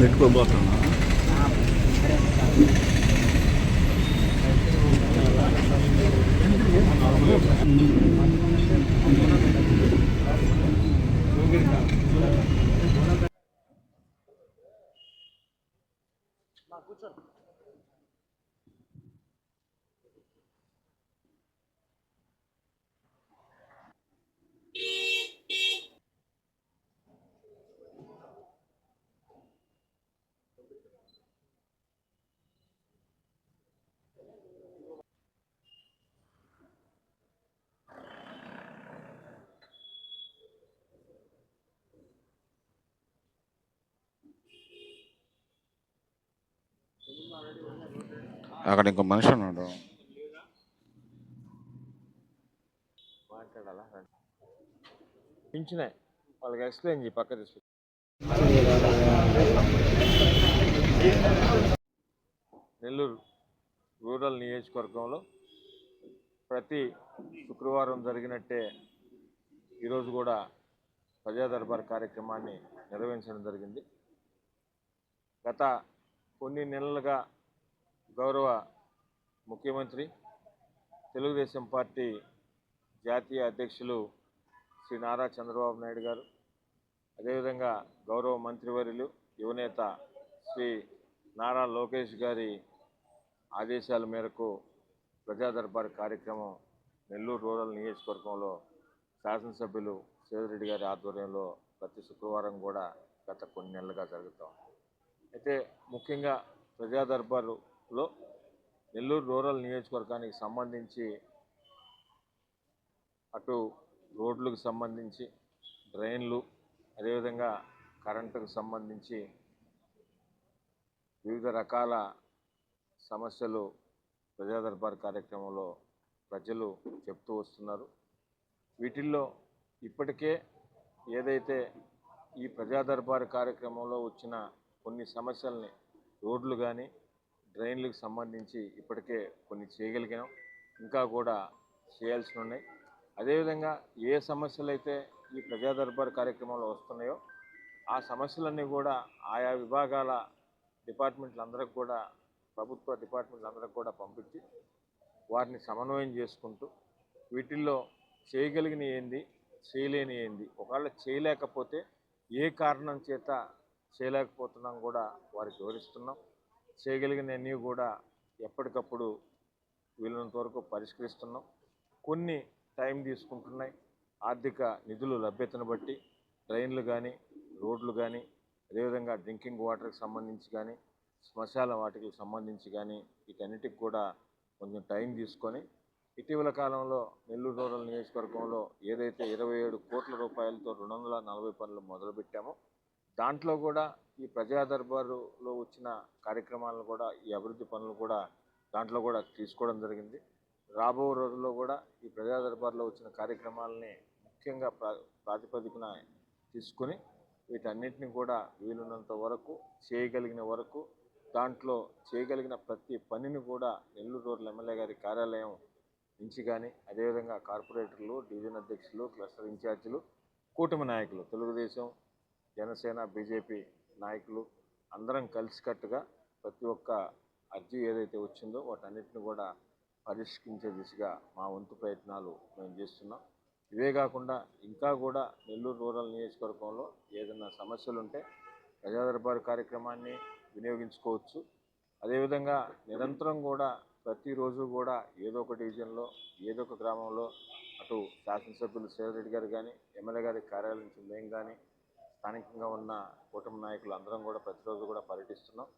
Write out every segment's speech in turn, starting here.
పెట్టుకోబోతున్నా. కూర్చోండి. అక్కడ ఇంకో మనిషి ఉన్నాడు. మాట్లాడాలా పింఛనే వాళ్ళకి ఎక్స్ప్లెయిన్ చేయి పక్క తీసుకు. నెల్లూరు రూరల్ నియోజకవర్గంలో ప్రతి శుక్రవారం జరిగినట్టే ఈరోజు కూడా ప్రజా దర్బార్ కార్యక్రమాన్ని నిర్వహించడం జరిగింది. గత కొన్ని నెలలుగా గౌరవ ముఖ్యమంత్రి, తెలుగుదేశం పార్టీ జాతీయ అధ్యక్షులు శ్రీ నారా చంద్రబాబు నాయుడు గారు, అదేవిధంగా గౌరవ మంత్రివర్యులు యువనేత శ్రీ నారా లోకేష్ గారి ఆదేశాల మేరకు ప్రజా దర్బార్ కార్యక్రమం నెల్లూరు రూరల్ నియోజకవర్గంలో శాసనసభ్యులు సేదిరెడ్డి గారి ఆధ్వర్యంలో ప్రతి శుక్రవారం కూడా గత కొన్ని నెలలుగా జరుగుతాం. అయితే ముఖ్యంగా ప్రజా దర్బారులో నెల్లూరు రూరల్ నియోజకవర్గానికి సంబంధించి అటు రోడ్లకు సంబంధించి, డ్రైన్లు, అదేవిధంగా కరెంటుకు సంబంధించి వివిధ రకాల సమస్యలు ప్రజా దర్బార్ కార్యక్రమంలో ప్రజలు చెప్తూ వస్తున్నారు. వీటిల్లో ఇప్పటికే ఏదైతే ఈ ప్రజా దర్బార్ కార్యక్రమంలో వచ్చిన కొన్ని సమస్యల్ని, రోడ్లు కానీ డ్రైన్లకు సంబంధించి ఇప్పటికే కొన్ని చేయగలిగాం, ఇంకా కూడా చేయాల్సి ఉన్నాయి. అదేవిధంగా ఏ సమస్యలు అయితే ఈ ప్రజా దర్బార్ కార్యక్రమంలో వస్తున్నాయో ఆ సమస్యలన్నీ కూడా ఆయా విభాగాల డిపార్ట్మెంట్లందరికీ కూడా, ప్రభుత్వ డిపార్ట్మెంట్లందరికీ కూడా పంపించి వారిని సమన్వయం చేసుకుంటూ వీటిల్లో చేయగలిగిన ఏంది, చేయలేని ఏంది, ఒకవేళ చేయలేకపోతే ఏ కారణం చేత చేయలేకపోతున్నాం కూడా వారికి వివరిస్తున్నాం. చేయగలిగినవన్నీ కూడా ఎప్పటికప్పుడు వీలైనంత వరకు పరిష్కరిస్తున్నాం. కొన్ని టైం తీసుకుంటున్నాయి. ఆర్థిక నిధులు లభ్యతను బట్టి డ్రైన్లు కానీ, రోడ్లు కానీ, అదేవిధంగా డ్రింకింగ్ వాటర్కి సంబంధించి కానీ, శ్మశాన వాటికి సంబంధించి కానీ వీటన్నిటికి కూడా కొంచెం టైం తీసుకొని ఇటీవల కాలంలో నెల్లూరు రూరల్ నియోజకవర్గంలో ఏదైతే 27 కోట్ల రూపాయలతో 240 పనులు మొదలుపెట్టామో దాంట్లో కూడా ఈ ప్రజా దర్బారులో వచ్చిన కార్యక్రమాలను కూడా, ఈ అభివృద్ధి పనులు కూడా దాంట్లో కూడా తీసుకోవడం జరిగింది. రాబో రోజుల్లో కూడా ఈ ప్రజా దర్బార్లో వచ్చిన కార్యక్రమాలని ముఖ్యంగా ప్రాతిపదికన తీసుకొని వీటన్నిటిని కూడా వీలున్నంత వరకు చేయగలిగిన వరకు, దాంట్లో చేయగలిగిన ప్రతి పనిని కూడా నెల్లూరు రూరల్ ఎమ్మెల్యే గారి కార్యాలయం నుంచి కానీ, అదేవిధంగా కార్పొరేటర్లు, డివిజన్ అధ్యక్షులు, క్లస్టర్ ఇన్ఛార్జీలు, కూటమి నాయకులు, తెలుగుదేశం, జనసేన, బీజేపీ నాయకులు అందరం కలిసికట్టుగా ప్రతి ఒక్క అర్జీ ఏదైతే వచ్చిందో వాటన్నిటిని కూడా పరిష్కరించే దిశగా మా వంతు ప్రయత్నాలు మేము చేస్తున్నాం. ఇవే కాకుండా ఇంకా కూడా నెల్లూరు రూరల్ నియోజకవర్గంలో ఏదైనా సమస్యలు ఉంటే ప్రజా దర్బారు కార్యక్రమాన్ని వినియోగించుకోవచ్చు. అదేవిధంగా నిరంతరం కూడా ప్రతిరోజు కూడా ఏదో ఒక డివిజన్లో, ఏదో ఒక గ్రామంలో అటు శాసనసభ్యులు సేదిరెడ్డి గారు కానీ, ఎమ్మెల్యే గారి కార్యాలయం నుంచి మేము కానీ, స్థానికంగా ఉన్న కూటమి నాయకులు అందరం కూడా ప్రతిరోజు కూడా పర్యటిస్తున్నాం.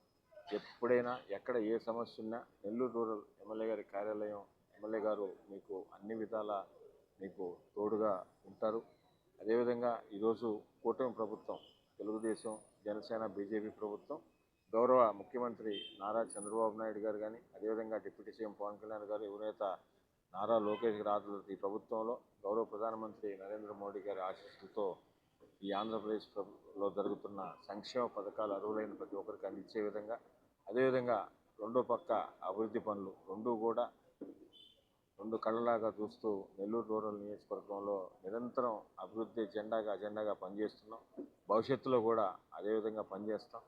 ఎప్పుడైనా ఎక్కడ ఏ సమస్య ఉన్నా నెల్లూరు రూరల్ ఎమ్మెల్యే గారి కార్యాలయం, ఎమ్మెల్యే గారు మీకు అన్ని విధాల మీకు తోడుగా ఉంటారు. అదేవిధంగా ఈరోజు కూటమి ప్రభుత్వం, తెలుగుదేశం, జనసేన, బీజేపీ ప్రభుత్వం, గౌరవ ముఖ్యమంత్రి నారా చంద్రబాబు నాయుడు గారు కానీ, అదేవిధంగా డిప్యూటీ సీఎం పవన్ కళ్యాణ్ గారు, యువనేత నారా లోకేష్ గారి ఆధ్వర్యంలో ఈ ప్రభుత్వంలో గౌరవ ప్రధానమంత్రి నరేంద్ర మోడీ గారి ఆశీస్సులతో ఈ ఆంధ్రప్రదేశ్లో జరుగుతున్న సంక్షేమ పథకాలు అర్హులైన ప్రతి ఒక్కరికి అందించే విధంగా, అదేవిధంగా రెండో పక్క అభివృద్ధి పనులు రెండూ కూడా రెండు కళ్ళలాగా చూస్తూ నెల్లూరు రూరల్ నియోజకవర్గంలో నిరంతరం అభివృద్ధి అజెండాగా పనిచేస్తున్నాం. భవిష్యత్తులో కూడా అదేవిధంగా పనిచేస్తాం.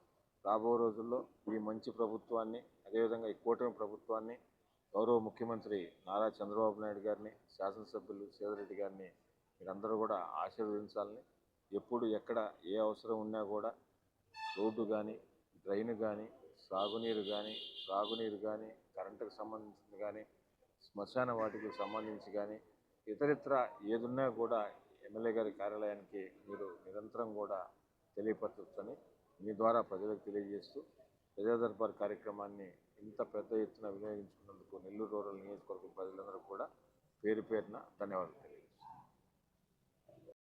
రాబో రోజుల్లో ఈ మంచి ప్రభుత్వాన్ని, అదేవిధంగా ఈ కూటమి ప్రభుత్వాన్ని, గౌరవ ముఖ్యమంత్రి నారా చంద్రబాబు నాయుడు గారిని, శాసనసభ్యులు సేదరెడ్డి గారిని మీరందరూ కూడా ఆశీర్వదించాలని, ఎప్పుడు ఎక్కడ ఏ అవసరం ఉన్నా కూడా రోడ్డు కానీ, డ్రైన్ కానీ, సాగునీరు కానీ, త్రాగునీరు కానీ, కరెంటుకు సంబంధించింది కానీ, శ్మశాన వాటికి సంబంధించి కానీ, ఇతరితర ఏదున్నా కూడా ఎమ్మెల్యే గారి కార్యాలయానికి మీరు నిరంతరం కూడా తెలియపరచవచ్చని మీ ద్వారా ప్రజలకు తెలియజేస్తూ, ప్రజా దర్బార్ కార్యక్రమాన్ని ఇంత పెద్ద ఎత్తున వినియోగించుకున్నందుకు నెల్లూరు రూరల్ నియోజకవర్గ ప్రజలందరూ కూడా పేరు పేరున ధన్యవాదాలు.